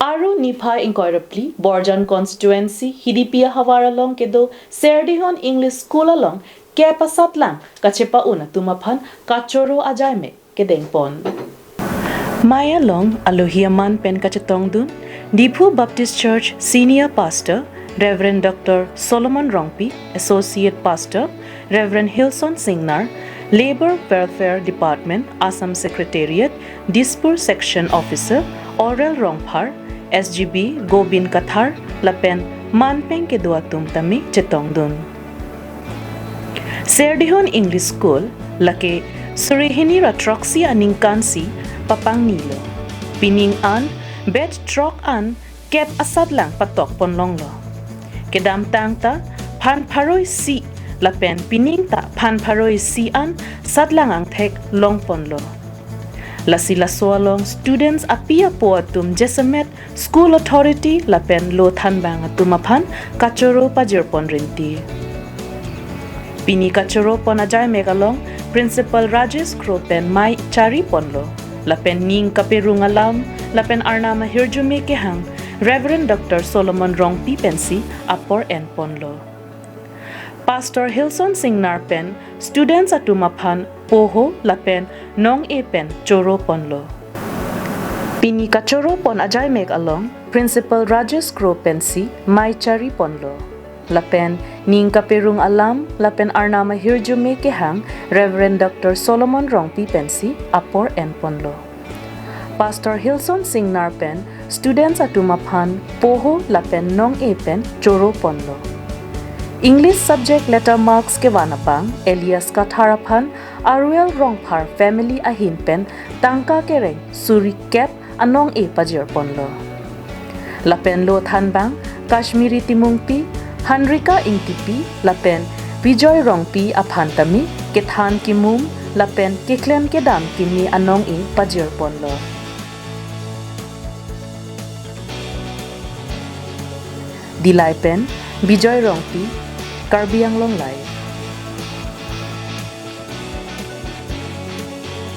Aru Niphai incorrectly, Borjan constituency, Hidipia Havaralong kedo, Serdihun English School along, Kepasat lang, Kachepa una tumapan, kachoro ajaimek, kedeng pon. Maya Long, Alohiaman Pen Kachetong Dun, Dipu Baptist Church Senior Pastor, Reverend Dr. Solomon Rongpi, Associate Pastor, Reverend Hilson Singnar, Labor Welfare Department, Assam Secretariat, Dispur Section Officer, Oral Rongphar, SGB Gobin Kathar, Lapen Manpeng Kedua Tumtami Chetong Dun. Serdihun English School, Lake Surihini Ratroxi Aningkansi, Papang Nilo. Pining an, Bet Trok an, Kep Asad lang patok ponlong lo. Kedam tang ta, Pan Paroy Si, Lapen Pining ta Pan Paroy Si an, Sad lang ang tek long ponlo. Lasila sualong students apia po atum Jesamet School Authority Lapen lo thanbang atumapan kachoro pajirpon rinti. Pini kachoro pon ajaimek along Principal Rajesh Kropen Mai Chari Ponlo, Lapen Ning Kaperung Alam, Lapen Arnama Hirjume Kehang, Reverend Dr. Solomon Rongpi Pensi, Apor N Ponlo. Pastor Hilson Singnar Pen, students atumapan Poho, Lapen, Nong Epen, Choro Ponlo. Pini kachoro pon ajaimek along Principal Rajesh Kropensi, Mai Chari Ponlo. Lapen Ning Kaperung Alam, Lapen Arnama Hirjume Kehang, Reverend Dr. Solomon Rongpi Pensi, Apor N Ponlo. Pastor Hilson Singnar Pen, students atumapan Poho, Lapen Nong Epen, Choro Ponlo. English subject letter marks ke wanapang Elias Katharapan, Aruel Rongphar family ahinpen, Tangka Kereng, Suri Kep, Anong E Pajir Ponlo. Lapen Lo Thanbang, Kashmiri Timungpi, Hanrika Ingtipi, Lapen Bijoy Rongpi Aphantami, Kethan Kimum, Lapen Kiklem Kedam Kimi Anong E Pajir Ponlo. Dilai Pen, Bijoy Rongpi, Karbiang Longlay.